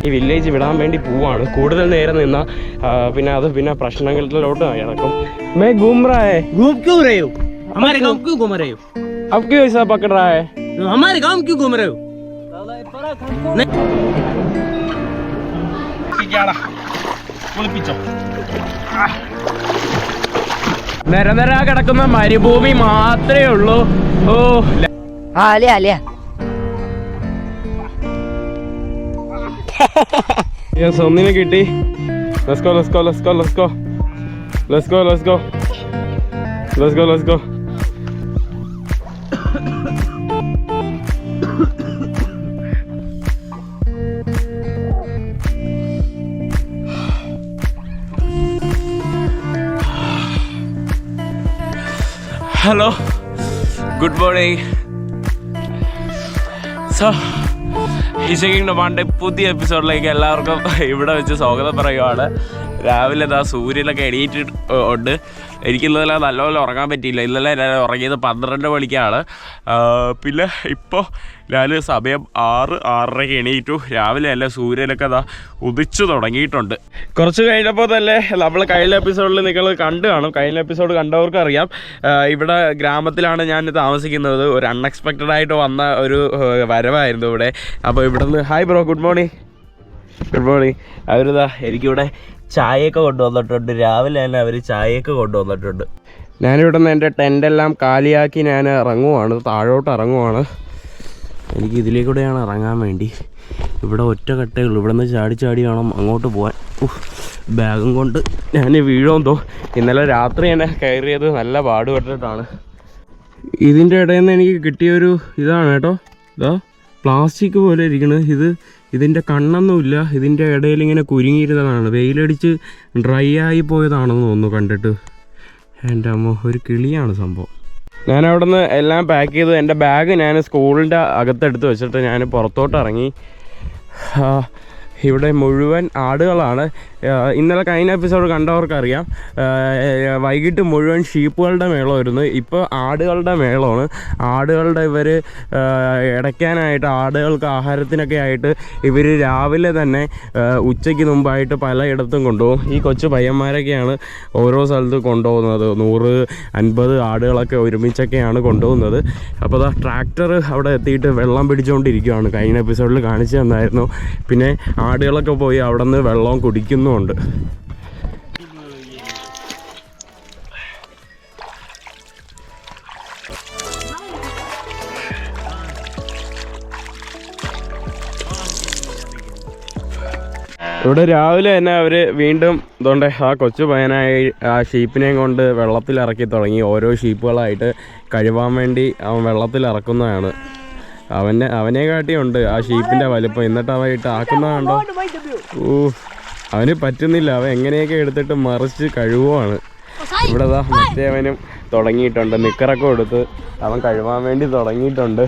ഈ വില്ലേജ് വിടാൻ വേണ്ടി പോവാണ്. കൂടുതൽ നേരം നിന്നാൽ പിന്നെ പ്രശ്നങ്ങളിലോട്ട് കിടക്കും. मैं घूम रहा है. घूम क्यों रहे हो? हमारे गांव क्यों घूम रहे हो? अब क्यों ऐसा पकड़ रहा है? हमारे गांव क्यों घूम रहे हो? നിരനിര കിടക്കുന്ന മരുഭൂമി മാത്രമേ ഉള്ളൂ. ഓ യെസ്, ഒന്നിനെ കിട്ടി. Let's go. Hello, good morning. So ഈശോയുടെ പാണ്ഡെ പുതിയ എപ്പിസോഡിലേക്ക് എല്ലാവർക്കും ഇവിടെ വെച്ച് സ്വാഗതം പറയുവാണ്. രാവിലെ സൂര്യനൊക്കെ എണീറ്റിട്ടുണ്ട്. എനിക്കിന്നലെ നല്ലപോലെ ഉറങ്ങാൻ പറ്റിയില്ല. ഇന്നലെ ഞാൻ ഉറങ്ങിയത് 12 മണിക്കാണ്. പിന്നെ ഇപ്പോൾ ഞാൻ സമയം 6-6:30 എണീറ്റു. രാവിലെ അല്ല, സൂര്യനൊക്കെ ഉദിച്ചു തുടങ്ങിയിട്ടുണ്ട്. കുറച്ച് കഴിഞ്ഞപ്പോൾ തന്നെ നമ്മൾ കഴിഞ്ഞ എപ്പിസോഡിൽ നിങ്ങൾ കണ്ടു കാണും. കഴിഞ്ഞ എപ്പിസോഡ് കണ്ടവർക്ക് അറിയാം, ഇവിടെ ഗ്രാമത്തിലാണ് ഞാൻ താമസിക്കുന്നത്. ഒരു അൺഎക്സ്പെക്റ്റഡ് ആയിട്ട് വന്ന ഒരു വരവായിരുന്നു ഇവിടെ. അപ്പോൾ ഇവിടുന്ന് ഹായ് ബ്രോ, ഗുഡ് മോർണിംഗ്. എനിക്കിവിടെ ചായയൊക്കെ കൊണ്ടുവന്നിട്ടുണ്ട്. രാവിലെ തന്നെ അവർ ചായയൊക്കെ കൊണ്ടുവന്നിട്ടുണ്ട്. ഞാനിവിടെ നിന്ന് എൻ്റെ ടെൻ്റെല്ലാം കാലിയാക്കി ഞാൻ താഴോട്ട് ഇറങ്ങുവാണ്. എനിക്ക് ഇതിലേക്കൂടെയാണ് ഇറങ്ങാൻ വേണ്ടി. ഇവിടെ ഒറ്റ കട്ടയുള്ളൂ. ഇവിടെ നിന്ന് ചാടി വേണം അങ്ങോട്ട് പോകാൻ. ബാഗും കൊണ്ട് ഞാൻ വീഴുമെന്തോ. ഇന്നലെ രാത്രി തന്നെ കയറിയത് നല്ല പാടുപെട്ടിട്ടാണ്. ഇതിൻ്റെ ഇടയിൽ നിന്ന് എനിക്ക് കിട്ടിയൊരു ഇതാണ് കേട്ടോ. പ്ലാസ്റ്റിക് പോലെ ഇരിക്കുന്നത്. ഇതിൻ്റെ കണ്ണൊന്നുമില്ല. ഇതിൻ്റെ ഇടയിൽ ഇങ്ങനെ കുരുങ്ങിയിരുന്നതാണ്. വെയിലടിച്ച് ഡ്രൈ ആയി പോയതാണെന്ന് തോന്നുന്നു കണ്ടിട്ട്. എൻ്റെ അമ്മ, ഒരു കിളിയാണ് സംഭവം. ഞാൻ അവിടെ നിന്ന് എല്ലാം പാക്ക് ചെയ്ത് എൻ്റെ ബാഗ് ഞാൻ സ്കൂളിൻ്റെ അകത്തെടുത്ത് വെച്ചിട്ട് ഞാൻ പുറത്തോട്ട് ഇറങ്ങി. ഇവിടെ മുഴുവൻ ആടുകളാണ്. ഇന്നലെ കഴിഞ്ഞ എപ്പിസോഡ് കണ്ടവർക്കറിയാം, വൈകിട്ട് മുഴുവൻ ഷീപ്പുകളുടെ മേളമായിരുന്നു. ഇപ്പോൾ ആടുകളുടെ മേളമാണ്. ആടുകളുടെ ഇവർ ഇടയ്ക്കാനായിട്ട് ആടുകൾക്ക് ആഹാരത്തിനൊക്കെ ആയിട്ട് ഇവർ രാവിലെ തന്നെ ഉച്ചയ്ക്ക് മുമ്പായിട്ട് പലയിടത്തും കൊണ്ടുപോകും. ഈ കൊച്ചു പയ്യന്മാരൊക്കെയാണ് ഓരോ സ്ഥലത്ത് കൊണ്ടുപോകുന്നത്. 150 ആടുകളൊക്കെ ഒരുമിച്ചൊക്കെയാണ് കൊണ്ടുപോകുന്നത്. അപ്പോൾ ട്രാക്ടർ അവിടെ എത്തിയിട്ട് വെള്ളം പിടിച്ചുകൊണ്ടിരിക്കുകയാണ്. കഴിഞ്ഞ എപ്പിസോഡിൽ കാണിച്ചു തന്നായിരുന്നു. പിന്നെ ആടുകളൊക്കെ പോയി അവിടെ നിന്ന് വെള്ളം കുടിക്കുന്നുമുണ്ട്. ഇവിടെ രാവിലെ തന്നെ അവർ വീണ്ടും ആ കൊച്ചു പയ്യനായി ആ ഷീപ്പിനെയും കൊണ്ട് വെള്ളത്തിലിറക്കി തുടങ്ങി. ഓരോ ഷീപ്പുകളായിട്ട് കഴുകാൻ വേണ്ടി അവൻ വെള്ളത്തിലിറക്കുന്നതാണ്. അവനെ കാട്ടിയുണ്ട് ആ ഷീപ്പിൻ്റെ വലിപ്പം. എന്നിട്ട് അവൻ ഇട്ട് ആക്കുന്നതുണ്ടോ. അവന് പറ്റുന്നില്ല. അവൻ എങ്ങനെയൊക്കെ എടുത്തിട്ട് മറിച്ച് കഴുകുവാണ്. ഇവിടെ മറ്റേവനും തുടങ്ങിയിട്ടുണ്ട്. നിക്കറൊക്കെ കൊടുത്ത് അവൻ കഴുകാൻ വേണ്ടി തുടങ്ങിയിട്ടുണ്ട്.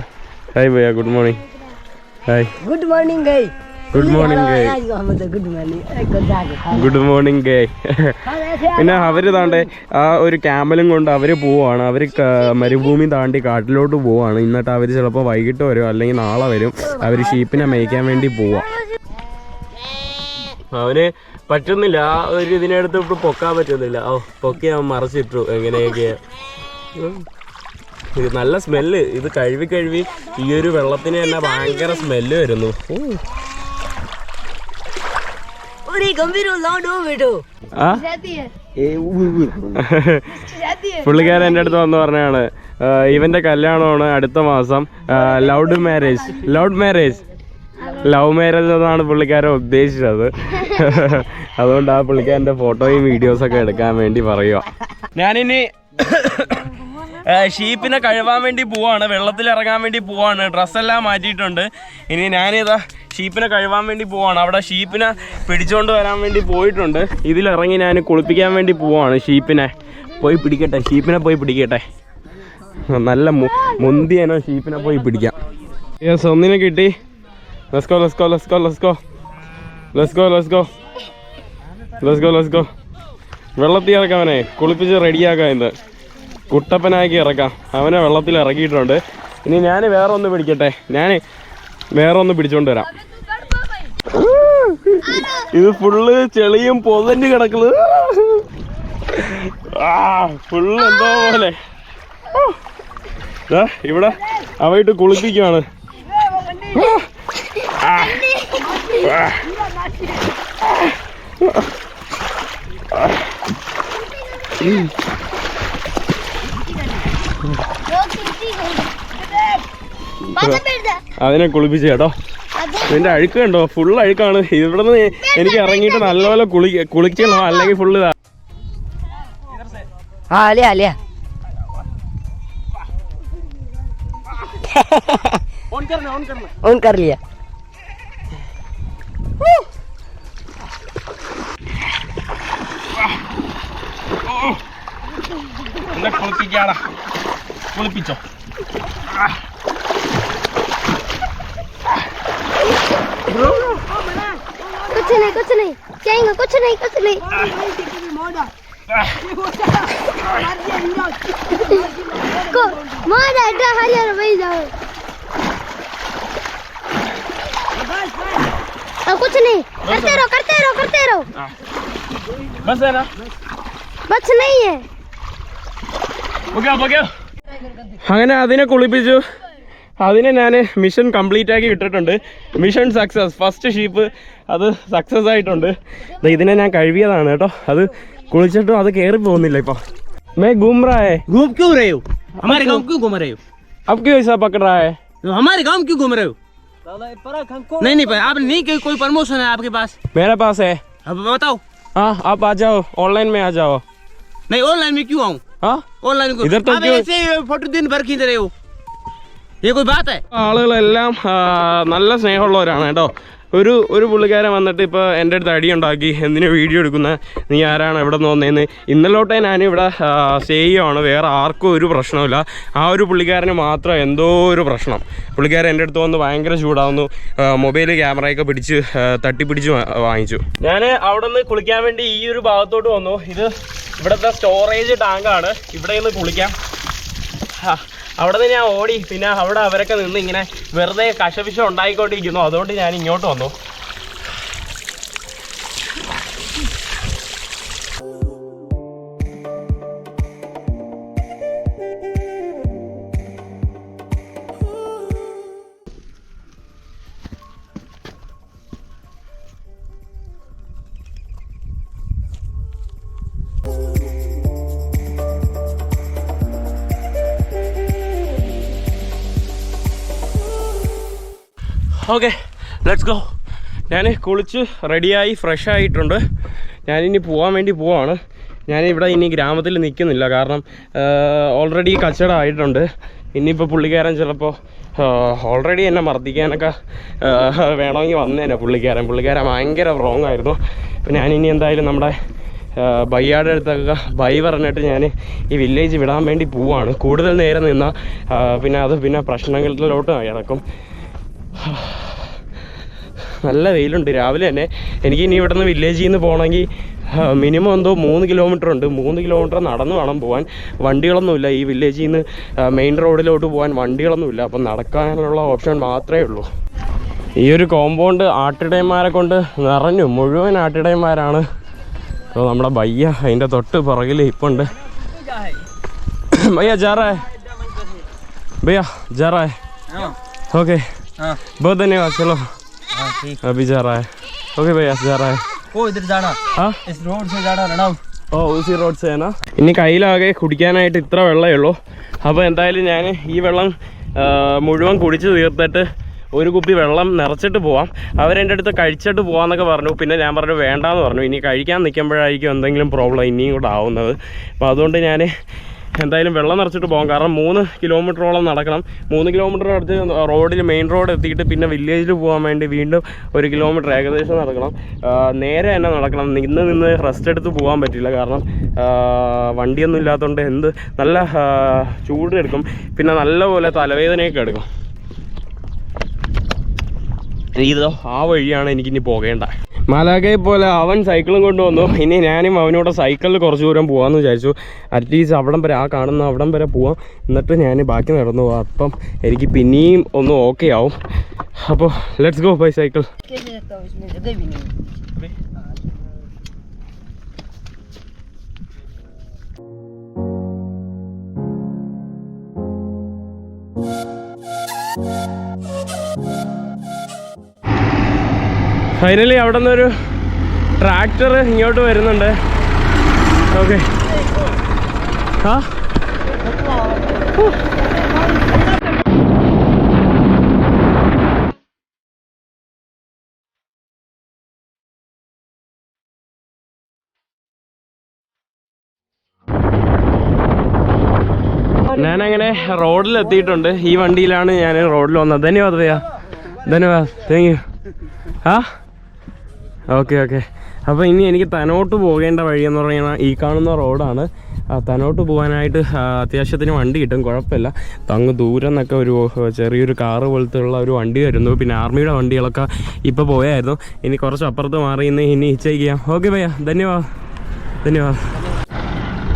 Hi bhaiya, good morning. Hi, good morning guy. പിന്നെ അവര് ആ ഒരു ക്യാമലും കൊണ്ട് അവര് പോവാണ്. അവര് മരുഭൂമി താണ്ടി കാട്ടിലോട്ട് പോവാണ്. എന്നിട്ട് അവര് ചിലപ്പോൾ വൈകിട്ട് വരും, അല്ലെങ്കിൽ നാളെ വരും. അവര് ഷീപ്പിനെ മേയ്ക്കാൻ വേണ്ടി പോവാ. അവന് പറ്റുന്നില്ല. ആ ഒരു ഇതിനടുത്ത് ഇപ്പോൾ പൊക്കാൻ പറ്റുന്നില്ല. പൊക്കി അവൻ മറിച്ചിട്ടു എങ്ങനെയൊക്കെയാ. ഇത് നല്ല സ്മെല്ല്. ഇത് കഴുകി ഈ ഒരു വെള്ളത്തിന് തന്നെ ഭയങ്കര സ്മെല്ല് വരുന്നു. പുള്ളിക്കാരൻ എൻ്റെ അടുത്ത് വന്ന് പറഞ്ഞാണ്, ഇവന്റെ കല്യാണമാണ് അടുത്ത മാസം. ലവ് മാരേജ് എന്നാണ് പുള്ളിക്കാരൻ ഉദ്ദേശിച്ചത്. അതുകൊണ്ട് ആ പുള്ളിക്കാരൻ്റെ ഫോട്ടോയും വീഡിയോസൊക്കെ എടുക്കാൻ വേണ്ടി പറയുക. ഞാനിനി ഷീപ്പിനെ കഴുകാൻ വേണ്ടി പോവാണ്. വെള്ളത്തിലിറങ്ങാൻ വേണ്ടി പോവാണ്. ഡ്രസ്സെല്ലാം മാറ്റിയിട്ടുണ്ട്. ഇനി ഞാനിതാ ഷീപ്പിനെ കഴുകാൻ വേണ്ടി പോവാണ്. അവിടെ ഷീപ്പിനെ പിടിച്ചുകൊണ്ട് വരാൻ വേണ്ടി പോയിട്ടുണ്ട്. ഇതിലിറങ്ങി ഞാൻ കുളിപ്പിക്കാൻ വേണ്ടി പോവാണ്. ഷീപ്പിനെ പോയി പിടിക്കട്ടെ. നല്ല മുന്തിയനോ ഷീപ്പിനെ പോയി പിടിക്കാം. യെസ്, ഒന്നിനെ കിട്ടി. Let's go. വെള്ളത്തിൽ ഇറക്കാവനെ കുളിപ്പിച്ച് റെഡിയാക്കാം. ഇന്ന് കുട്ടപ്പനാക്കി ഇറക്കാം. അവനെ വെള്ളത്തിൽ ഇറക്കിയിട്ടുണ്ട്. ഇനി ഞാൻ വേറെ ഒന്ന് പിടിച്ചോണ്ട് വരാം. ഇത് ഫുള്ള് ചെളിയും പൊതഞ്ഞ് കിടക്കുന്നത്. ഫുള്ള് എന്തോ പോലെ. ഇവിടെ അവയിട്ട് കുളിപ്പിക്കുകയാണ്. അതിനെ കുളിപ്പിച്ചു കേട്ടോ. ഇതിന്റെ അഴുക്ക് കണ്ടോ, ഫുൾ അഴുക്കാണ്. ഇവിടെ നിന്ന് എനിക്ക് ഇറങ്ങിയിട്ട് നല്ലപോലെ കുളിക്കണം, അല്ലെങ്കിൽ ഫുള്ള് ഇതാ. ऑन कर लिया. കുളിപ്പിച്ചോ. कुछ नहीं कहेंगे, कुछ नहीं को मारा अड्डा हरियाणा वही जाओ. कुछ नहीं, करते रहो. बस है ना, बस नहीं है. അങ്ങനെ അതിനെ കുളിപ്പിച്ചു. അതിനെ ഞാൻ മിഷൻ കംപ്ലീറ്റ് ആക്കി ഇട്ടിട്ടുണ്ട്. Mission success. ഫസ്റ്റ് ഷീപ്പ് അത് സക്സസ് ആയിട്ടുണ്ട്. ഇതിനെ ഞാൻ കഴുകിയതാണ് കേട്ടോ. അത് കുളിച്ചിട്ടും അത് കയറി പോകുന്നില്ല. ഇപ്പൊ मैं घूम रहा है. घूम क्यों रहे हो? हमारे गांव क्यों घूम रहे हो? अब क्यों ऐसा पकड़ रहा है? हमारे गांव क्यों घूम रहे हो? नहीं आप नहीं, कोई प्रमोशन है आपके पास? मेरे पास है. अब बताओ. हाँ आप आ जाओ, ऑनलाइन में आ जाओ. नहीं ऑनलाइन में क्यों आऊँ? हाँ ऑनलाइन इधर तो आप ऐसे फोटो दिन भर खींच रहे हो, ये कोई बात है? ആളുകളെല്ലാം നല്ല സ്നേഹമുള്ളവരാണ് കേട്ടോ. ഒരു പുള്ളിക്കാരൻ വന്നിട്ട് ഇപ്പോൾ എൻ്റെ അടുത്ത് അടിയുണ്ടാക്കി, എന്തിനു വീഡിയോ എടുക്കുന്ന, നീ ആരാണ്, എവിടെ നിന്ന് വന്നേന്ന്. ഇന്നലോട്ടെ ഞാനിവിടെ സ്റ്റേ ചെയ്യുവാണ്. വേറെ ആർക്കും ഒരു പ്രശ്നമില്ല. ആ ഒരു പുള്ളിക്കാരന് മാത്രം എന്തോ ഒരു പ്രശ്നം. പുള്ളിക്കാരൻ എൻ്റെ അടുത്ത് വന്ന് ഭയങ്കര ചൂടാവുന്നു. മൊബൈൽ ക്യാമറയൊക്കെ പിടിച്ച് തട്ടിപ്പിടിച്ച് വാങ്ങിച്ചു. ഞാൻ അവിടെ നിന്ന് കുളിക്കാൻ വേണ്ടി ഈ ഒരു ഭാഗത്തോട്ട് വന്നു. ഇത് ഇവിടുത്തെ സ്റ്റോറേജ് ടാങ്കാണ്. ഇവിടെ നിന്ന് കുളിക്കാം. അവിടെ നിന്ന് ഞാൻ ഓടി. പിന്നെ അവിടെ അവരൊക്കെ നിന്ന് ഇങ്ങനെ വെറുതെ കശപിശം ഉണ്ടായിക്കൊണ്ടിരിക്കുന്നു. അതുകൊണ്ട് ഞാൻ ഇങ്ങോട്ട് വന്നു. Okay let's go. ഞാൻ കുളിച്ച് റെഡിയായി ഫ്രഷ് ആയിട്ടുണ്ട്. ഞാനിനി പോകാൻ വേണ്ടി പോവാണ്. ഞാനിവിടെ ഇനി ഗ്രാമത്തിൽ നിൽക്കുന്നില്ല, കാരണം ഓൾറെഡി കച്ചവടം ആയിട്ടുണ്ട്. ഇനിയിപ്പോൾ പുള്ളിക്കാരൻ ചിലപ്പോൾ ഓൾറെഡി എന്നെ മർദ്ദിക്കാനൊക്കെ വേണമെങ്കിൽ വന്നേനെ പുള്ളിക്കാരൻ ഭയങ്കര റോങ് ആയിരുന്നു. അപ്പോൾ ഞാനിനി എന്തായാലും നമ്മുടെ ബയ്യാടെ അടുത്തൊക്കെ ബൈ പറഞ്ഞിട്ട് ഞാൻ ഈ വില്ലേജ് വിടാൻ വേണ്ടി പോവാണ്. കൂടുതൽ നേരം നിന്നാൽ പിന്നെ പ്രശ്നങ്ങളിലോട്ട് ഇറക്കും. നല്ല വെയിലുണ്ട് രാവിലെ തന്നെ. എനിക്ക് ഇനി ഇവിടെ നിന്ന് വില്ലേജിൽ നിന്ന് പോകണമെങ്കിൽ മിനിമം എന്തോ 3 കിലോമീറ്റർ ഉണ്ട്. 3 കിലോമീറ്റർ നടന്ന് വേണം പോകാൻ. വണ്ടികളൊന്നുമില്ല. ഈ വില്ലേജിൽ നിന്ന് മെയിൻ റോഡിലോട്ട് പോകാൻ വണ്ടികളൊന്നുമില്ല. അപ്പം നടക്കാനുള്ള ഓപ്ഷൻ മാത്രമേ ഉള്ളൂ. ഈ ഒരു കോമ്പൗണ്ട് ആട്ടിടയന്മാരെ കൊണ്ട് നിറഞ്ഞു. മുഴുവൻ ആട്ടിടയന്മാരാണ്. അപ്പോൾ നമ്മുടെ ഭയ്യ അതിൻ്റെ തൊട്ട് പുറകിൽ ഇപ്പം ഉണ്ട്. ഭയ്യ ജാ റാ ഹൈ, ഭയ്യ ജാ റാ ഹൈ. ओके बहुत धन्यवाद. चलो अभी जा रहा है. ओके भैया जा रहा है. ओ इधर जाना. हाँ इस रोड से जाना രണാവ്. ഓ ഉസി റോഡ് സേ ആണ്. ഇനി കയ്യിലാകെ കുടിക്കാനായിട്ട് ഇത്ര വെള്ളമേ ഉള്ളൂ. അപ്പോൾ എന്തായാലും ഞാൻ ഈ വെള്ളം മുഴുവൻ കുടിച്ച് തീർത്തിട്ട് ഒരു കുപ്പി വെള്ളം നിറച്ചിട്ട് പോവാം. അവരെൻ്റെ അടുത്ത് കഴിച്ചിട്ട് പോകാമെന്നൊക്കെ പറഞ്ഞു. പിന്നെ ഞാൻ പറഞ്ഞു വേണ്ടാന്ന് പറഞ്ഞു. ഇനി കഴിക്കാൻ നിൽക്കുമ്പോഴായിരിക്കും എന്തെങ്കിലും പ്രോബ്ലം ഇനിയും കൂടെ ആവുന്നത്. അപ്പോൾ അതുകൊണ്ട് ഞാൻ എന്തായാലും വെള്ളം നിറച്ചിട്ട് പോകാം. കാരണം 3 കിലോമീറ്ററോളം നടക്കണം. 3 കിലോമീറ്റർ അടുത്ത് റോഡിൽ മെയിൻ റോഡ് എത്തിയിട്ട് പിന്നെ വില്ലേജിൽ പോകാൻ വേണ്ടി വീണ്ടും 1 കിലോമീറ്റർ ഏകദേശം നടക്കണം. നേരെ തന്നെ നടക്കണം. നിന്ന് റെസ്റ്റ് എടുത്ത് പോകാൻ പറ്റില്ല. കാരണം വണ്ടിയൊന്നും ഇല്ലാത്തതുകൊണ്ട് നല്ല ചൂടെടുക്കും. പിന്നെ നല്ലപോലെ തലവേദനയൊക്കെ എടുക്കും. ഇതോ ആ വഴിയാണ് എനിക്കിനി പോകേണ്ട. മാലാഖയെ പോലെ അവൻ സൈക്കിളും കൊണ്ടുവന്നു. ഇനി ഞാനും അവനോട് സൈക്കിളിൽ കുറച്ച് ദൂരം പോകാമെന്ന് വിചാരിച്ചു. അറ്റ്ലീസ്റ്റ് അവിടം വരെ, ആ കാണുന്ന അവിടം വരെ പോവാം. എന്നിട്ട് ഞാൻ ബാക്കി നടന്നു പോകാം. അപ്പം എനിക്ക് പിന്നെയും ഒന്ന് ഓക്കെ ആവും. അപ്പോൾ let's go by cycle. Finally അവിടെ നിന്നൊരു ട്രാക്ടർ ഇങ്ങോട്ട് വരുന്നുണ്ട്. ഓക്കെ. ആ ഞാനങ്ങനെ റോഡിലെത്തിയിട്ടുണ്ട്. ഈ വണ്ടിയിലാണ് ഞാൻ റോഡിൽ വന്നത്. ധന്യവാദ് ഭയ്യ, ധന്യവാദ്, താങ്ക് യു. ആ ഓക്കെ ഓക്കെ. അപ്പോൾ ഇനി എനിക്ക് തനോട്ട് പോകേണ്ട വഴിയെന്ന് പറഞ്ഞാൽ ഈ കാണുന്ന റോഡാണ്. തനോട്ട് പോകാനായിട്ട് അത്യാവശ്യത്തിന് വണ്ടി കിട്ടും, കുഴപ്പമില്ല. അങ്ങ് ദൂരം നിന്നൊക്കെ ഒരു ചെറിയൊരു കാറ് പോലത്തെ ഉള്ള ഒരു വണ്ടി വരുന്നു. പിന്നെ ആർമിയുടെ വണ്ടികളൊക്കെ ഇപ്പോൾ പോയായിരുന്നു. ഇനി കുറച്ച് അപ്പുറത്ത് മാറി ഇനി ഹിച്ചേക്ക് ചെയ്യാം. ഓക്കെ ഭയ്യ, ധന്യവാദ്, ധന്യവാദ്.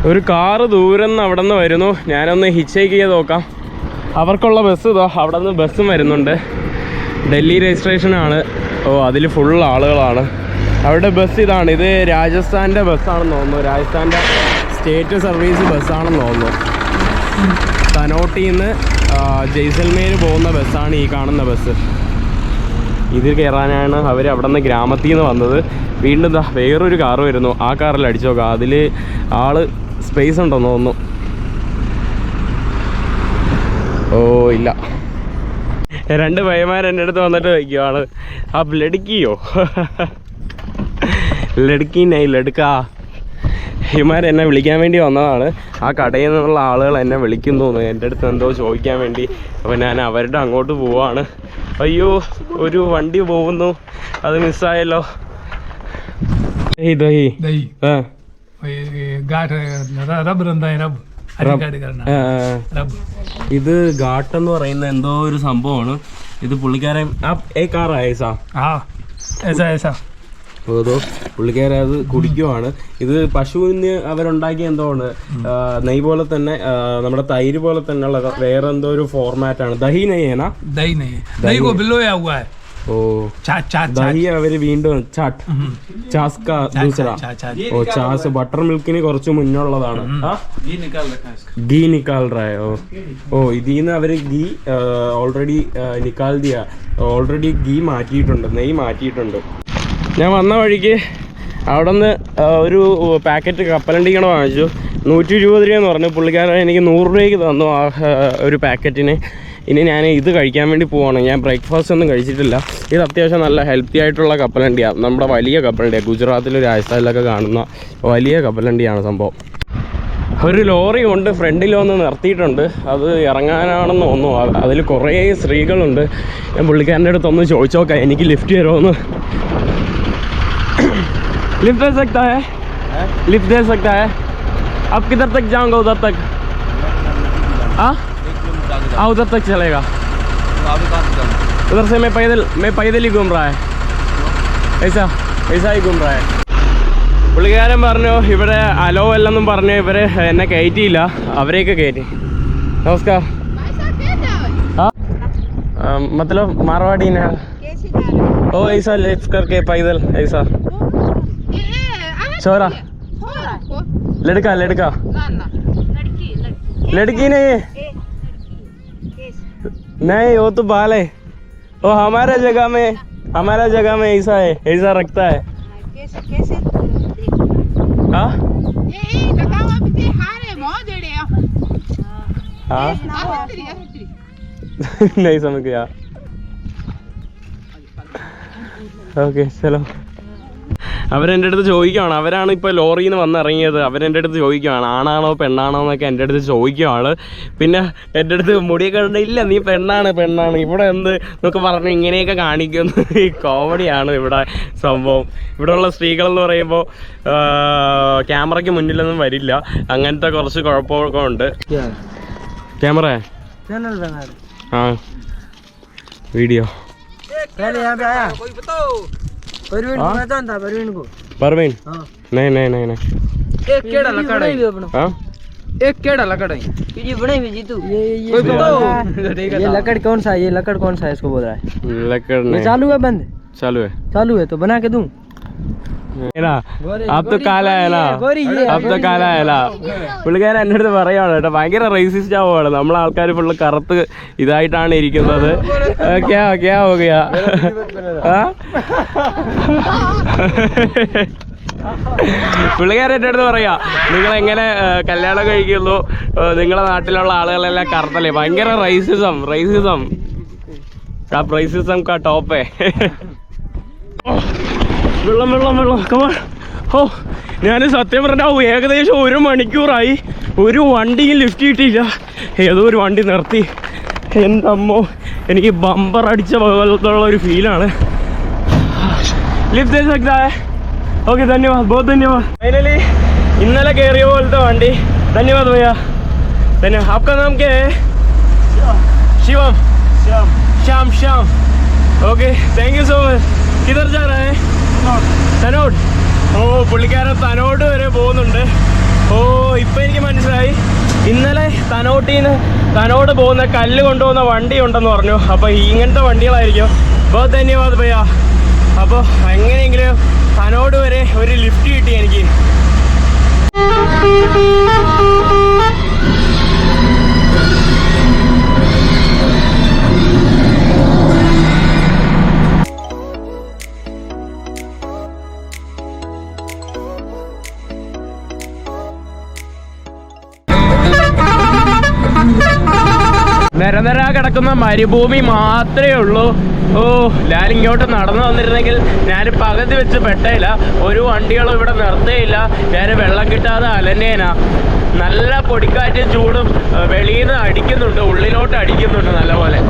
ഒരു കാറ് ദൂരം നിന്ന് അവിടെ നിന്ന് വരുന്നു. ഞാനൊന്ന് ഹിച്ചേക്ക് ചെയ്ത് നോക്കാം. അവർക്കുള്ള ബസ് ഇതോ അവിടെ നിന്ന് ബസ്സും വരുന്നുണ്ട്. ഡൽഹി രജിസ്ട്രേഷനാണ്. ഓ, അതിൽ ഫുൾ ആളുകളാണ്. അവരുടെ ബസ് ഇതാണ്. ഇത് രാജസ്ഥാൻ്റെ ബസ്സാണെന്ന് തോന്നുന്നു. രാജസ്ഥാൻ്റെ സ്റ്റേറ്റ് സർവീസ് ബസ്സാണെന്ന് തോന്നുന്നു. തനോട്ടിൽ നിന്ന് ജയ്സൽമേർ പോകുന്ന ബസ്സാണ് ഈ കാണുന്ന ബസ്. ഇത് കയറാനാണ് അവർ അവിടെ നിന്ന് ഗ്രാമത്തിൽ നിന്ന് വന്നത്. വീണ്ടും എന്താ വേറൊരു കാറ് വരുന്നു. ആ കാറിൽ അടിച്ചു നോക്കാം. അതിൽ ആള് സ്പേസ് ഉണ്ടെന്ന് തോന്നുന്നു. ഓ ഇല്ല. രണ്ട് പയ്യന്മാർ എൻ്റെ അടുത്ത് വന്നിട്ട് വയ്ക്കുവാണ്. ആ ലടുക്കിയോ ലടുക്കി നൈ ലടുക്കാ. ഇവന്മാർ എന്നെ വിളിക്കാൻ വേണ്ടി വന്നതാണ്. ആ കടയിൽ നിന്നുള്ള ആളുകൾ എന്നെ വിളിക്കുന്നു തോന്നുന്നു, എൻ്റെ അടുത്ത് എന്തോ ചോദിക്കാൻ വേണ്ടി. അപ്പോൾ ഞാൻ അവരുടെ അങ്ങോട്ട് പോവാണ്. അയ്യോ, ഒരു വണ്ടി പോകുന്നു, അത് മിസ്സായല്ലോ. ഇത് ഘാട്ട് എന്ന് പറയുന്ന എന്തോ ഒരു സംഭവമാണ്. ഇത് പുള്ളിക്കാരൻ അതോ പുള്ളിക്കാരൻ അത് കുടിക്കുവാണ്. ഇത് പശുവിന് അവരുണ്ടാക്കിയ എന്തോ ആണ്, നെയ് പോലെ തന്നെ, നമ്മുടെ തൈര് പോലെ തന്നെ ഉള്ള വേറെ എന്തോ ഒരു ഫോർമാറ്റാണ്. ദഹി നെയ്യാ ഓ ദഹി അവര് വീണ്ടും ഓ ചാസ് ബട്ടർ മിൽക്കിന് കുറച്ച് മുന്നുള്ളതാണ്. ഗീ നിക്കാൽ റായോ. ഓ ഇതിന്ന് അവര് ഗീ ഓൾറെഡി നിക്കാൽ ദിയ, ഓൾറെഡി ഗീ മാറ്റിയിട്ടുണ്ട്, നെയ്യ് മാറ്റിയിട്ടുണ്ട്. ഞാൻ വന്ന വഴിക്ക് അവിടെ നിന്ന് ഒരു പാക്കറ്റ് കപ്പലണ്ടിക്കണ വാങ്ങിച്ചു. 120 രൂപയെന്ന് പറഞ്ഞു. പുള്ളിക്കാരൻ എനിക്ക് 100 രൂപയ്ക്ക് തന്നു ആ ഒരു പാക്കറ്റിന്. ഇനി ഞാൻ ഇത് കഴിക്കാൻ വേണ്ടി പോവാണ്. ഞാൻ ബ്രേക്ക്ഫാസ്റ്റ് ഒന്നും കഴിച്ചിട്ടില്ല. ഇത് അത്യാവശ്യം നല്ല ഹെൽത്തി ആയിട്ടുള്ള കപ്പലണ്ടിയാണ്. നമ്മുടെ വലിയ കപ്പലണ്ടിയാണ്. ഗുജറാത്തിലും രാജസ്ഥാനിലൊക്കെ കാണുന്ന വലിയ കപ്പലണ്ടിയാണ് സംഭവം. ഒരു ലോറി കൊണ്ട് ഫ്രണ്ടിൽ വന്ന് നിർത്തിയിട്ടുണ്ട്. അത് ഇറങ്ങാനാണെന്ന് തോന്നുന്നു. അതിൽ കുറേ സ്ത്രീകളുണ്ട്. ഞാൻ പുള്ളിക്കാരൻ്റെ അടുത്തൊന്ന് ചോദിച്ചു നോക്കാം, എനിക്ക് ലിഫ്റ്റ് തരുമോന്ന്. लिफ्ट दे सकता है? लिफ्ट दे सकता है? अब किधर तक जाऊंगा? उधर तक? हाँ उधर तक चलेगा. उधर से मैं पैदल ही घूम रहा है. ऐसा ही घूम रहा है. പുള്ളിക്കാരൻ പറഞ്ഞു ഇവിടെ അലോ അല്ലെന്നും പറഞ്ഞ് ഇവരെ എന്നെ കയറ്റിയില്ല, അവരെയൊക്കെ കയറ്റി. നമസ്കാരം. मतलब मारवाड़ी ने ओ ऐसा लिफ्ट करके पैदल ऐसा छोरा लड़का लड़की नहीं वो तो बाल है. वो हमारे जगह में ऐसा है, ऐसा रखता है. हाँ हाँ नहीं समझ गया. ഓക്കെ ചലോ. അവരെൻ്റെ അടുത്ത് ചോദിക്കുകയാണ്. അവരാണ് ഇപ്പോൾ ലോറിയിൽ നിന്ന് വന്നിറങ്ങിയത്. അവരെൻ്റെ അടുത്ത് ചോദിക്കുകയാണ് ആണാണോ പെണ്ണാണോ എന്നൊക്കെ എൻ്റെ അടുത്ത് ചോദിക്കുകയാണ്. പിന്നെ എൻ്റെ അടുത്ത് മുടിയൊക്കെ ഉണ്ട്. ഇല്ല നീ പെണ്ണാണ് ഇവിടെ എന്ത് എന്നൊക്കെ പറഞ്ഞ് ഇങ്ങനെയൊക്കെ കാണിക്കുന്നു. ഈ കോമഡിയാണ് ഇവിടെ സംഭവം. ഇവിടെയുള്ള സ്ത്രീകളെന്ന് പറയുമ്പോൾ ക്യാമറയ്ക്ക് മുന്നിലൊന്നും വരില്ല. അങ്ങനത്തെ കുറച്ച് കുഴപ്പമൊക്കെ ഉണ്ട്. ക്യാമറ ആ വീഡിയോ परवीन नहीं हाँ एक केड़ा लकड़ है ये बड़े में जीतू कोई बताओ ये लकड़ कौन सा है, ये लकड़ कौन सा है इसको बोल रहा है। लकड़ ये नहीं चालू है बंद? चालू है चालू है तो बना के दूं? ना अब तो काला है ना अब तो काला है ना പുള്ളിക്കാരൻ എൻ്റെ അടുത്ത് പറയുകയാണ് കേട്ടോ ഭയങ്കര റേസിസ്റ്റ് ആവുകയാണ് നമ്മളെ ആൾക്കാർ ഫുള്ള് കറുത്ത് ഇതായിട്ടാണ് ഇരിക്കുന്നത് ക്യാ ഹോ ഗയാ പുള്ളിക്കാരൻ എൻ്റെ അടുത്ത് പറയാ നിങ്ങൾ എങ്ങനെ കല്യാണം കഴിക്കുന്നു നിങ്ങളെ നാട്ടിലുള്ള ആളുകളെല്ലാം കറുത്തല്ലേ ഭയങ്കര റേസിസം കാ ടോപ്പേ വെള്ളം കമാ ഓ ഞാൻ സത്യം പറഞ്ഞാൽ ഏകദേശം 1 മണിക്കൂറായി ഒരു വണ്ടിയും ലിഫ്റ്റ് കിട്ടിയില്ല ഏതോ ഒരു വണ്ടി നിർത്തി എൻ്റെ അമ്മോ എനിക്ക് ബമ്പർ അടിച്ച പോലത്തുള്ള ഒരു ഫീലാണ് ലിഫ്റ്റ് ഓക്കെ ധന്യവാദ് ബഹുത് ധന്യവാദ് ഫൈനലി ഇന്നലെ കയറിയ പോലത്തെ വണ്ടി ധന്യവാദ് ഭയ്യ ധന്യവാദ് आपका नाम क्या है Shivam Shyam okay thank you so much किधर जा रहा है തനോട് ഓ പുള്ളിക്കാരൻ തനോട് വരെ പോകുന്നുണ്ട് ഓ ഇപ്പം എനിക്ക് മനസ്സിലായി ഇന്നലെ തനോട് പോകുന്ന കല്ല് കൊണ്ടുപോകുന്ന വണ്ടി ഉണ്ടെന്ന് പറഞ്ഞു അപ്പോൾ ഇങ്ങനത്തെ വണ്ടികളായിരിക്കും അപ്പോൾ ധന്യവാദ് ഭയ്യ അപ്പോൾ എങ്ങനെയെങ്കിലും തനോട് വരെ ഒരു ലിഫ്റ്റ് കിട്ടി എനിക്ക് നിരനിര കിടക്കുന്ന മരുഭൂമി മാത്രമേ ഉള്ളൂ ഓ ഞാൻ ഇങ്ങോട്ട് നടന്നു വന്നിരുന്നെങ്കിൽ ഞാൻ പകുതി വെച്ച് പെട്ടയില്ല ഒരു വണ്ടികളും ഇവിടെ നിർത്തേയില്ല ഞാൻ വെള്ളം കിട്ടാതെ അലന്നേനാ നല്ല പൊടിക്കാറ്റും ചൂടും വെളിയിൽ നിന്ന് അടിക്കുന്നുണ്ട് ഉള്ളിലോട്ട് അടിക്കുന്നുണ്ട് നല്ലപോലെ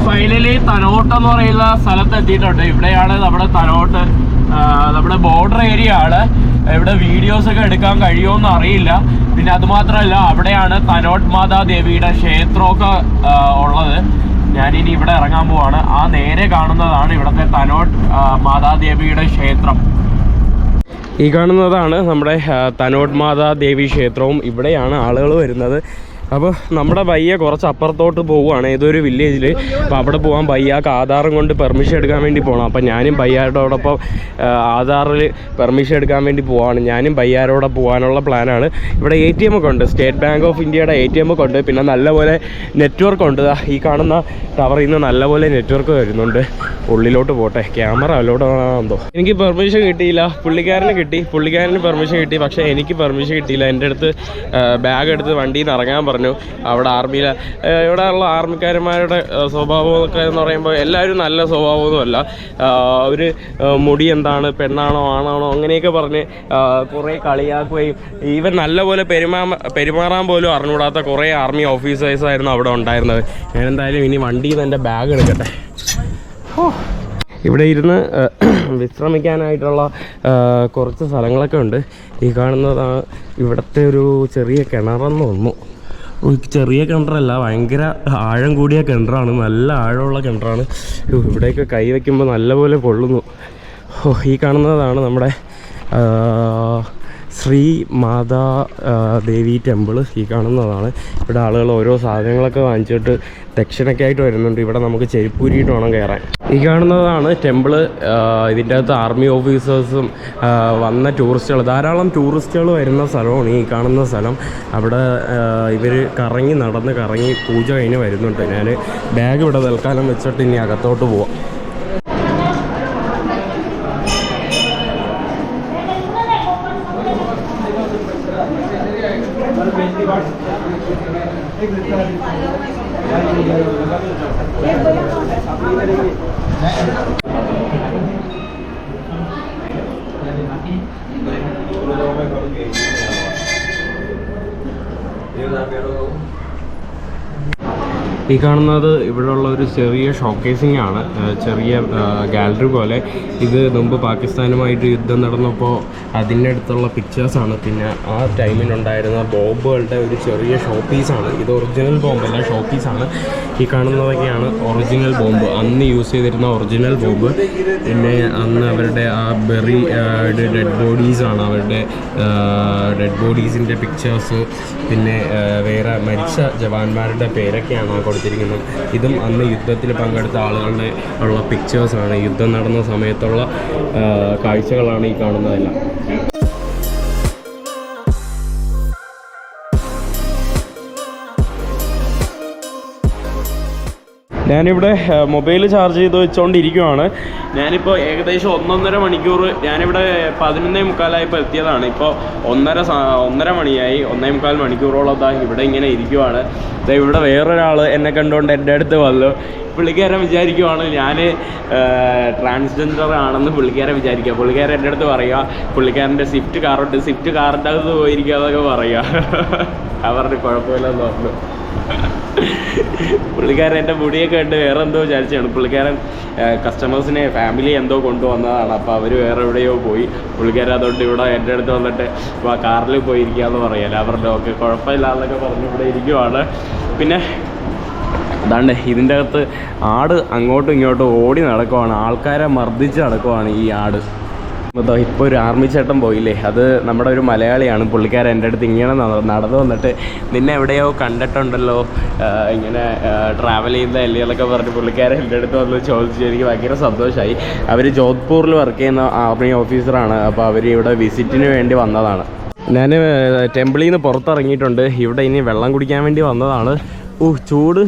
ഫൈനലി തനോട്ട് എന്ന് പറയുന്ന സ്ഥലത്ത് എത്തിയിട്ടുണ്ട് ഇവിടെയാണ് നമ്മുടെ തനോട്ട് നമ്മുടെ ബോർഡർ ഏരിയ ആണ് ഇവിടെ വീഡിയോസ് ഒക്കെ എടുക്കാൻ കഴിയുമെന്ന് അറിയില്ല പിന്നെ അതുമാത്രമല്ല അവിടെയാണ് തനോട്ട് മാതാ ദേവിയുടെ ക്ഷേത്രമൊക്കെ ഉള്ളത് ഞാനിനി ഇവിടെ ഇറങ്ങാൻ പോവാണ് ആ നേരെ കാണുന്നതാണ് ഇവിടുത്തെ തനോട്ട് മാതാദേവിയുടെ ക്ഷേത്രം ഈ കാണുന്നതാണ് നമ്മുടെ തനോട്ട് മാതാദേവി ക്ഷേത്രവും ഇവിടെയാണ് ആളുകൾ വരുന്നത് അപ്പോൾ നമ്മുടെ ഭയ്യ കുറച്ച് അപ്പുറത്തോട്ട് പോവുകയാണ് ഏതൊരു വില്ലേജിൽ അപ്പോൾ അവിടെ പോകാൻ ഭയ്യാക്ക് ആധാറും കൊണ്ട് പെർമിഷൻ എടുക്കാൻ വേണ്ടി പോകണം അപ്പോൾ ഞാനും ഭയ്യാരോടൊപ്പം ആധാറിൽ പെർമിഷൻ എടുക്കാൻ വേണ്ടി പോവാണ് ഞാനും ഭയ്യാരോടെ പോകാനുള്ള പ്ലാനാണ് ഇവിടെ ATM ഒക്കെ ഉണ്ട് സ്റ്റേറ്റ് ബാങ്ക് ഓഫ് ഇന്ത്യയുടെ ATM ഒക്കെ ഉണ്ട് പിന്നെ നല്ലപോലെ നെറ്റ്വർക്ക് ഉണ്ട് ഈ കാണുന്ന ടവറിൽ നിന്ന് നല്ലപോലെ നെറ്റ്വർക്ക് വരുന്നുണ്ട് ഉള്ളിലോട്ട് പോട്ടെ ക്യാമറ അലോട്ട് ആണെന്തോ എനിക്ക് പെർമിഷൻ കിട്ടിയില്ല പുള്ളിക്കാരന് പെർമിഷൻ കിട്ടി പക്ഷേ എനിക്ക് പെർമിഷൻ കിട്ടിയില്ല എൻ്റെ അടുത്ത് ബാഗ് എടുത്ത് വണ്ടിയിൽ നിന്ന് ഇറങ്ങാൻ പറഞ്ഞു അവിടെ ഇവിടെ ഉള്ള ആർമിക്കാരന്മാരുടെ സ്വഭാവമൊക്കെ എന്ന് പറയുമ്പോൾ എല്ലാവരും നല്ല സ്വഭാവമൊന്നുമല്ല അവർ മുടി എന്താണ് പെണ്ണാണോ ആണാണോ അങ്ങനെയൊക്കെ പറഞ്ഞ് കുറേ കളിയാക്കുകയും ഈവൻ നല്ലപോലെ പെരുമാറാൻ പോലും അറിഞ്ഞുകൂടാത്ത കുറേ ആർമി ഓഫീസേഴ്സായിരുന്നു അവിടെ ഉണ്ടായിരുന്നത് ഞാൻ എന്തായാലും ഇനി വണ്ടിയിൽ നിന്ന് എൻ്റെ ബാഗ് എടുക്കട്ടെ ഇവിടെ ഇരുന്ന് വിശ്രമിക്കാനായിട്ടുള്ള കുറച്ച് സ്ഥലങ്ങളൊക്കെ ഉണ്ട് ഈ കാണുന്നതാണ് ഇവിടുത്തെ ഒരു ചെറിയ കിണറെന്ന് തോന്നുന്നു ചെറിയ കിണറല്ല ഭയങ്കര ആഴം കൂടിയ കിണറാണ് നല്ല ആഴമുള്ള കിണറാണ് ഇവിടെയൊക്കെ കൈ വയ്ക്കുമ്പോൾ നല്ലപോലെ കൊള്ളുന്നു ഈ കാണുന്നതാണ് നമ്മുടെ ശ്രീ മാതാ ദേവി ടെമ്പിൾ ഈ കാണുന്നതാണ് ഇവിടെ ആളുകൾ ഓരോ സാധനങ്ങളൊക്കെ വാങ്ങിച്ചിട്ട് ദക്ഷിണൊക്കെ ആയിട്ട് വരുന്നുണ്ട് ഇവിടെ നമുക്ക് ചെരുപ്പൂരിയിട്ട് വേണം കയറാൻ ഈ കാണുന്നതാണ് ടെമ്പിൾ ഇതിൻ്റെ അകത്ത് ആർമി ഓഫീസേഴ്സും വന്ന ടൂറിസ്റ്റുകൾ ധാരാളം ടൂറിസ്റ്റുകൾ വരുന്ന സ്ഥലമാണ് ഈ കാണുന്ന സ്ഥലം അവിടെ ഇവർ കറങ്ങി പൂജ കഴിഞ്ഞ് വരുന്നുണ്ട് ഞാൻ ബാഗ് ഇവിടെ തൽക്കാലം വെച്ചിട്ട് ഇനി അകത്തോട്ട് പോവാം ഈ കാണുന്നത് ഇവിടെയുള്ള ഒരു ചെറിയ ഷോക്കേസിംഗ് ആണ്, ചെറിയ ഗാലറി പോലെ. ഇത് മുമ്പ് പാകിസ്ഥാനുമായിട്ട് യുദ്ധം നടന്നപ്പോൾ അതിൻ്റെ അടുത്തുള്ള പിക്ചേഴ്സാണ്. പിന്നെ ആ ടൈമിലുണ്ടായിരുന്ന ബോംബുകളുടെ ഒരു ചെറിയ ഷോ പീസാണ്. ഇത് ഒറിജിനൽ ബോംബല്ല, ഷോ പീസാണ്. ഈ കാണുന്നതൊക്കെയാണ് ഒറിജിനൽ ബോംബ്, അന്ന് യൂസ് ചെയ്തിരുന്ന ഒറിജിനൽ ബോംബ്. പിന്നെ അന്ന് അവരുടെ ആ ഡെഡ് ബോഡീസാണ്, അവരുടെ ഡെഡ് ബോഡീസിൻ്റെ പിക്ചേഴ്സ്, പിന്നെ വേറെ മരിച്ച ജവാന്മാരുടെ പേരൊക്കെയാണ് കൊടുത്തിരിക്കുന്നത്. ഇതും അന്ന് യുദ്ധത്തിൽ പങ്കെടുത്ത ആളുകളുടെ ഉള്ള പിക്ചേഴ്സാണ്, യുദ്ധം നടന്ന സമയത്തുള്ള കാഴ്ചകളാണ് ഈ കാണുന്നതെല്ലാം. ഞാനിവിടെ മൊബൈൽ ചാർജ് ചെയ്ത് വെച്ചുകൊണ്ടിരിക്കുവാണ്. ഞാനിപ്പോൾ ഏകദേശം 1.5 മണിക്കൂർ, ഞാനിവിടെ 11:45 എത്തിയതാണ്. ഇപ്പോൾ 1:30 മണിയായി. 1.25 മണിക്കൂറോളം ഇവിടെ ഇങ്ങനെ ഇരിക്കുവാണ്. ഇവിടെ വേറൊരാൾ എന്നെ കണ്ടുകൊണ്ട് എൻ്റെ അടുത്ത് വന്നു. പുള്ളിക്കാരൻ വിചാരിക്കുവാണ് ഞാൻ ട്രാൻസ്ജെൻഡർ ആണെന്ന് പുള്ളിക്കാരൻ വിചാരിക്കുക. പുള്ളിക്കാരൻ എൻ്റെ അടുത്ത് പറയുക, പുള്ളിക്കാരൻ്റെ സ്വിഫ്റ്റ് കാറുണ്ട്, സ്വിഫ്റ്റ് കാറിൻ്റെ അകത്ത് പോയിരിക്കുക എന്നൊക്കെ പറയുക. അവരുടെ കുഴപ്പമില്ലെന്ന് പറഞ്ഞു. പുള്ളിക്കാരൻ എൻ്റെ മുടിയൊക്കെ ഉണ്ട് വേറെ എന്തോ വിചാരിച്ചാണ്. പുള്ളിക്കാരൻ കസ്റ്റമേഴ്സിനെ ഫാമിലി എന്തോ കൊണ്ടുവന്നതാണ്. അപ്പോൾ അവർ വേറെ എവിടെയോ പോയി. പുള്ളിക്കാരൻ അതുകൊണ്ട് ഇവിടെ എൻ്റെ അടുത്ത് വന്നിട്ട് കാറിൽ പോയിരിക്കുകയെന്ന് പറയാൻ. അവരുടെ ഒക്കെ കുഴപ്പമില്ല എന്നൊക്കെ പറഞ്ഞ് ഇവിടെ ഇരിക്കുവാണ്. പിന്നെ അതാണ്ട് ഇതിൻ്റെ അകത്ത് ആട് അങ്ങോട്ടും ഇങ്ങോട്ടും ഓടി നടക്കുവാണ്, ആൾക്കാരെ മർദ്ദിച്ച് നടക്കുവാണ് ഈ ആട്. ഇപ്പോൾ ഒരു ആർമി ചേട്ടൻ പോയില്ലേ, അത് നമ്മുടെ ഒരു മലയാളിയാണ്. പുള്ളിക്കാരൻ എൻ്റെ അടുത്ത് ഇങ്ങനെ നടന്നു വന്നിട്ട് നിന്നെ എവിടെയോ കണ്ടിട്ടുണ്ടല്ലോ, ഇങ്ങനെ ട്രാവൽ ചെയ്യുന്നതല്ലേ എന്നൊക്കെ പറഞ്ഞ് പുള്ളിക്കാരൻ എൻ്റെ അടുത്ത് വന്ന് ചോദിച്ചു. എനിക്ക് ഭയങ്കര സന്തോഷമായി. അവർ ജോധ്പൂരിൽ വർക്ക് ചെയ്യുന്ന ആർമി ഓഫീസറാണ്. അപ്പോൾ അവർ ഇവിടെ വിസിറ്റിന് വേണ്ടി വന്നതാണ്. ഞാൻ ടെമ്പിളിൽ നിന്ന് പുറത്തിറങ്ങിയിട്ടുണ്ട്. ഇവിടെ ഇനി വെള്ളം കുടിക്കാൻ വേണ്ടി വന്നതാണ്. ചൂട്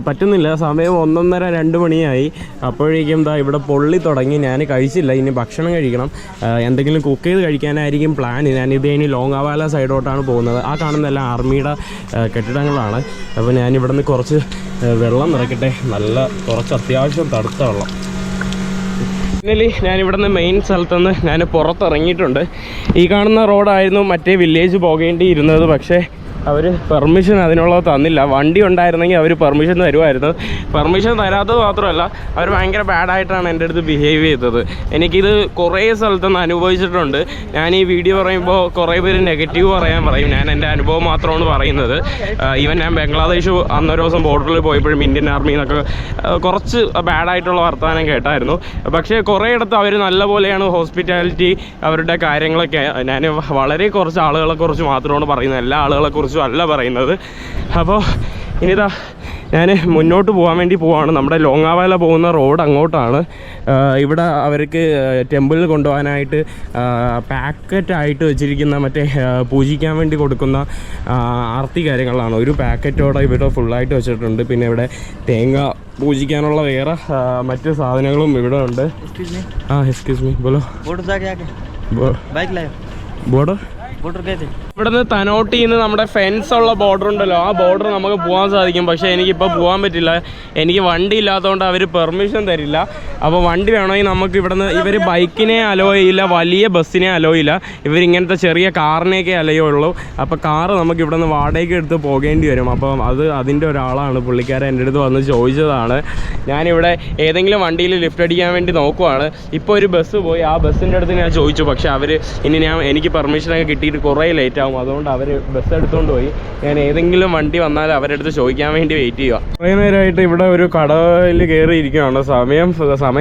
പറ്റുന്നില്ല. സമയം 1:30-2 മണിയായി. അപ്പോഴേക്കും ഇവിടെ പൊള്ളി തുടങ്ങി. ഞാൻ കഴിച്ചില്ല, ഇനി ഭക്ഷണം കഴിക്കണം. എന്തെങ്കിലും കുക്ക് ചെയ്ത് കഴിക്കാനായിരിക്കും പ്ലാൻ. ഞാനിത് ഇനി ലോങ്ങാവാല സൈഡോട്ടാണ് പോകുന്നത്. ആ കാണുന്നതെല്ലാം ആർമിയുടെ കെട്ടിടങ്ങളാണ്. അപ്പോൾ ഞാനിവിടെ നിന്ന് കുറച്ച് വെള്ളം നിറയ്ക്കട്ടെ, നല്ല കുറച്ച് അത്യാവശ്യം തണുത്ത വെള്ളം. ഫൈനലി ഞാനിവിടെ നിന്ന് മെയിൻ സ്ഥലത്തുനിന്ന് ഞാൻ പുറത്തിറങ്ങിയിട്ടുണ്ട്. ഈ കാണുന്ന റോഡായിരുന്നു മറ്റേ വില്ലേജ് പോകേണ്ടിയിരുന്നത്. പക്ഷേ അവർ പെർമിഷൻ അതിനുള്ളത് തന്നില്ല. വണ്ടി ഉണ്ടായിരുന്നെങ്കിൽ അവർ പെർമിഷൻ തരുമായിരുന്നു. പെർമിഷൻ തരാത്തത് മാത്രമല്ല, അവർ ഭയങ്കര ബാഡായിട്ടാണ് എൻ്റെ അടുത്ത് ബിഹേവ് ചെയ്തത്. എനിക്കിത് കുറേ സ്ഥലത്തുനിന്ന് അനുഭവിച്ചിട്ടുണ്ട്. ഞാൻ ഈ വീഡിയോ പറയുമ്പോൾ കുറേ പേര് നെഗറ്റീവ് പറയും. ഞാൻ എൻ്റെ അനുഭവം മാത്രമാണ് പറയുന്നത്. ഈവൻ ഞാൻ ബംഗ്ലാദേശ് അന്നൊരു ദിവസം ബോർഡറിൽ പോയപ്പോഴും ഇന്ത്യൻ ആർമി എന്നൊക്കെ കുറച്ച് ബാഡായിട്ടുള്ള വർത്തമാനം കേട്ടായിരുന്നു. പക്ഷേ കുറേ ഇടത്ത് അവർ നല്ല പോലെയാണ് ഹോസ്പിറ്റാലിറ്റി, അവരുടെ കാര്യങ്ങളൊക്കെ. ഞാൻ വളരെ കുറച്ച് ആളുകളെക്കുറിച്ച് മാത്രമാണ് പറയുന്നത്, എല്ലാ ആളുകളെക്കുറിച്ചും അല്ല പറയുന്നത്. അപ്പോൾ ഇനിതാ ഞാൻ മുന്നോട്ട് പോകാൻ വേണ്ടി പോവാണ്. നമ്മുടെ ലോങ്ങാവാല പോകുന്ന റോഡ് അങ്ങോട്ടാണ്. ഇവിടെ അവർക്ക് ടെമ്പിളിൽ കൊണ്ടുപോകാനായിട്ട് പാക്കറ്റായിട്ട് വെച്ചിരിക്കുന്ന മറ്റേ പൂജിക്കാൻ വേണ്ടി കൊടുക്കുന്ന ആർത്തി കാര്യങ്ങളാണ്. ഒരു പാക്കറ്റോടെ ഇവിടെ ഫുള്ളായിട്ട് വെച്ചിട്ടുണ്ട്. പിന്നെ ഇവിടെ തേങ്ങ പൂജിക്കാനുള്ള വേറെ മറ്റ് സാധനങ്ങളും ഇവിടെ ഉണ്ട്. എക്സ്ക്യൂസ് മീ ബോലോ ബോർഡർ ഇവിടുന്ന് തനോട്ടിൽ നിന്ന് നമ്മുടെ ഫെൻസ് ഉള്ള ബോർഡർ ഉണ്ടല്ലോ, ആ ബോർഡർ നമുക്ക് പോകാൻ സാധിക്കും. പക്ഷേ എനിക്കിപ്പോൾ പോകാൻ പറ്റില്ല. എനിക്ക് വണ്ടി ഇല്ലാത്തതുകൊണ്ട് അവർ പെർമിഷൻ തരില്ല. അപ്പോൾ വണ്ടി വേണമെങ്കിൽ നമുക്ക് ഇവിടുന്ന്, ഇവർ ബൈക്കിനെ അലോ ചെയ്യില്ല, വലിയ ബസ്സിനെ അലോ ചെയ്യില്ല. ഇവരിങ്ങനത്തെ ചെറിയ കാറിനെയൊക്കെ അലയുള്ളൂ. അപ്പോൾ കാറ് നമുക്ക് ഇവിടുന്ന് വാടകയ്ക്ക് എടുത്ത് പോകേണ്ടി വരും. അപ്പം അതിൻ്റെ ഒരാളാണ് പുള്ളിക്കാരൻ എൻ്റെ അടുത്ത് വന്ന് ചോദിച്ചതാണ്. ഞാനിവിടെ ഏതെങ്കിലും വണ്ടിയിൽ ലിഫ്റ്റ് അടിക്കാൻ വേണ്ടി നോക്കുവാണ്. ഇപ്പോൾ ഒരു ബസ് പോയി, ആ ബസ്സിൻ്റെ അടുത്ത് ഞാൻ ചോദിച്ചു. പക്ഷേ അവർ എനിക്ക് പെർമിഷനൊക്കെ കിട്ടിയിട്ട് കുറേ ലേറ്റ് ആവും. അതുകൊണ്ട് അവർ ബസ് എടുത്തുകൊണ്ട് പോയി. ഞാൻ ഏതെങ്കിലും വണ്ടി വന്നാൽ അവരുടെ അടുത്ത് ചോദിക്കാൻ വേണ്ടി വെയിറ്റ് ചെയ്യുക. കുറേ നേരമായിട്ട് ഇവിടെ ഒരു കടയിൽ കയറിയിരിക്കുകയാണ്. സമയം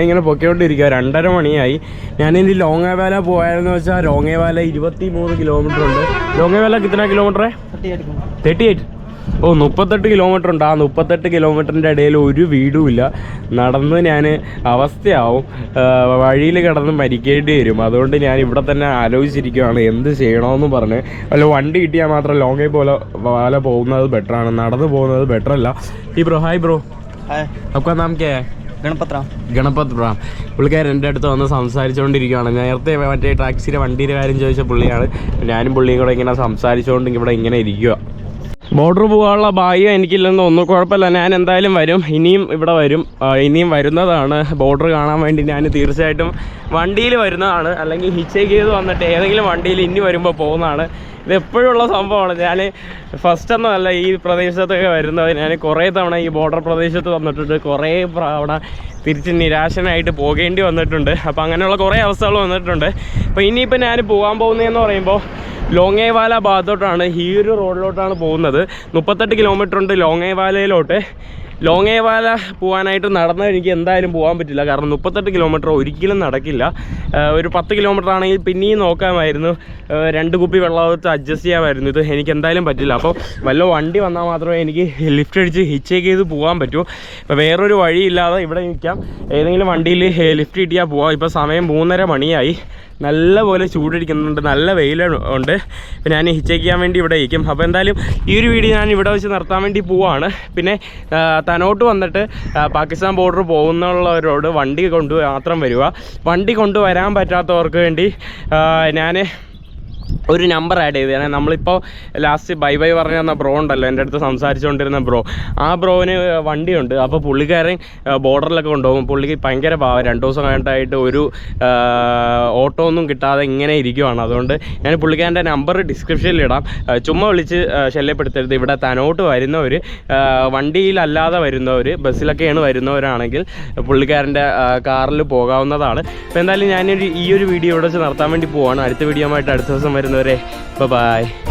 ഇങ്ങനെ പൊക്കിക്കൊണ്ടിരിക്കുക. 2:30 മണിയായി. ഞാനിനി ലോങ്ങേവാല പോയാലെന്ന് വെച്ചാൽ ലോങ്ങേവാല 23 കിലോമീറ്റർ ഉണ്ട്. ലോങ്ങേവാല കിतना കിലോമീറ്റർ? 38. 38 കിലോമീറ്റർ ഉണ്ട്. ആ 38 കിലോമീറ്ററിൻ്റെ ഇടയിൽ ഒരു വീടുമില്ല. നടന്ന് ഞാൻ അവസ്ഥയാവും, വഴിയിൽ കിടന്ന് മരിക്കേണ്ടി വരും. അതുകൊണ്ട് ഞാൻ ഇവിടെ തന്നെ ആലോചിച്ചിരിക്കുകയാണ് എന്ത് ചെയ്യണമെന്ന് പറഞ്ഞ്. വല്ല വണ്ടി കിട്ടിയാൽ മാത്രം ലോങ്ങേ പോലെ പോകുന്നത് ബെറ്ററാണ്, നടന്നു പോകുന്നത് ബെറ്ററല്ല. ഹായ് ബ്രോ, आपका नाम क्या है? ഗണപത് റാം. പുള്ളിക്കാരൻ എൻ്റെ അടുത്ത് വന്ന് സംസാരിച്ചുകൊണ്ടിരിക്കുകയാണ്. നേരത്തെ മറ്റേ ടാക്സിയുടെ വണ്ടിയുടെ കാര്യം ചോദിച്ച പുള്ളിയാണ്. ഞാനും പുള്ളിയും കൂടെ ഇങ്ങനെ സംസാരിച്ചുകൊണ്ട് ഇവിടെ ഇങ്ങനെ ഇരിക്കുക. ബോർഡർ പോകാനുള്ള ഭാഗ്യം എനിക്കില്ലെന്ന് ഒന്നും കുഴപ്പമില്ല, ഞാൻ എന്തായാലും വരും, ഇനിയും ഇവിടെ വരും, ഇനിയും വരുന്നതാണ്. ബോർഡർ കാണാൻ വേണ്ടി ഞാൻ തീർച്ചയായിട്ടും വണ്ടിയിൽ വരുന്നതാണ്, അല്ലെങ്കിൽ ഹിച്ചേക്ക് ചെയ്ത് വന്നിട്ട് ഏതെങ്കിലും വണ്ടിയിൽ ഇനി വരുമ്പോൾ പോകുന്നതാണ്. ഇത് എപ്പോഴുള്ള സംഭവമാണ്. ഞാൻ ഫസ്റ്റൊന്നുമല്ല ഈ പ്രദേശത്തൊക്കെ വരുന്നത്, ഞാൻ കുറേ തവണ ഈ ബോർഡർ പ്രദേശത്ത് വന്നിട്ടുണ്ട്, കുറേ തവണ തിരിച്ച് നിരാശനായിട്ട് പോകേണ്ടി വന്നിട്ടുണ്ട്. അപ്പോൾ അങ്ങനെയുള്ള കുറേ അവസ്ഥകൾ വന്നിട്ടുണ്ട്. അപ്പോൾ ഇനിയിപ്പോൾ ഞാൻ പോകാൻ പോകുന്നതെന്ന് പറയുമ്പോൾ ലോങ്ങേവാല ഭാഗത്തോട്ടാണ്, ഈ ഒരു റോഡിലോട്ടാണ് പോകുന്നത്. 38 കിലോമീറ്റർ ഉണ്ട് ലോങ്ങേവാലയിലോട്ട്. ലോങ്ങേവാല പോകാനായിട്ട് നടന്നാൽ എനിക്ക് എന്തായാലും പോകാൻ പറ്റില്ല, കാരണം 38 കിലോമീറ്റർ ഒരിക്കലും നടക്കില്ല. ഒരു 10 കിലോമീറ്റർ ആണെങ്കിൽ പിന്നെയും നോക്കാമായിരുന്നു, 2 കുപ്പി വെള്ളത്ത് അഡ്ജസ്റ്റ് ചെയ്യാമായിരുന്നു. ഇത് എനിക്ക് എന്തായാലും പറ്റില്ല. അപ്പോൾ വല്ല വണ്ടി വന്നാൽ മാത്രമേ എനിക്ക് ലിഫ്റ്റ് അടിച്ച് ഹിച്ചേക്ക് ചെയ്ത് പോകാൻ പറ്റൂ. ഇപ്പോൾ വേറൊരു വഴിയില്ലാതെ ഇവിടെ നിൽക്കാം, ഏതെങ്കിലും വണ്ടിയിൽ ലിഫ്റ്റ് കിട്ടിയാൽ പോവാം. ഇപ്പോൾ സമയം 3:30 മണിയായി, നല്ല പോലെ ചൂടടിക്കുന്നുണ്ട്, നല്ല വെയിലുണ്ട്. ഇപ്പോൾ ഞാൻ ഹിച്ചേക്ക് ചെയ്യാൻ വേണ്ടി ഇവിടെ ഇരിക്കും. അപ്പോൾ എന്തായാലും ഈ ഒരു വീഡിയോ ഞാൻ ഇവിടെ വെച്ച് നിർത്താൻ വേണ്ടി പോവാണ്. പിന്നെ തനോട്ട് വന്നിട്ട് പാകിസ്ഥാൻ ബോർഡർ പോകുന്നുള്ളവരോട് വണ്ടി കൊണ്ട് മാത്രം വരിക. വണ്ടി കൊണ്ടുവരാൻ പറ്റാത്തവർക്ക് വേണ്ടി ഞാൻ ഒരു നമ്പർ ആഡ് ചെയ്ത് തരാം. നമ്മളിപ്പോൾ ലാസ്റ്റ് ബൈ പറഞ്ഞ തന്ന ബ്രോ ഉണ്ടല്ലോ, എൻ്റെ അടുത്ത് സംസാരിച്ചുകൊണ്ടിരുന്ന ബ്രോ, ആ ബ്രോന് വണ്ടിയുണ്ട്. അപ്പോൾ പുള്ളിക്കാരൻ ബോർഡറിലൊക്കെ കൊണ്ടുപോകും. പുള്ളിക്ക് ഭയങ്കര പാവം, 2 ദിവസം കഴിഞ്ഞിട്ടായിട്ട് ഒരു ഓട്ടോ ഒന്നും കിട്ടാതെ ഇങ്ങനെ ഇരിക്കുവാണ്. അതുകൊണ്ട് ഞാൻ പുള്ളിക്കാരൻ്റെ നമ്പർ ഡിസ്ക്രിപ്ഷനിൽ ഇടാം. ചുമ്മാ വിളിച്ച് ശല്യപ്പെടുത്തരുത്. ഇവിടെ തനോട്ട് വരുന്നവർ, വണ്ടിയിലല്ലാതെ വരുന്നവർ, ബസ്സിലൊക്കെയാണ് വരുന്നവരാണെങ്കിൽ പുള്ളിക്കാരൻ്റെ കാറിൽ പോകാവുന്നതാണ്. അപ്പോൾ എന്തായാലും ഞാനൊരു ഈ ഒരു വീഡിയോ ഇവിടെ വെച്ച് നിർത്താൻ വേണ്ടി പോവാണ്. അടുത്ത വീഡിയോ ആയിട്ട് അടുത്ത ദിവസം വരുന്നവരെ ബൈ.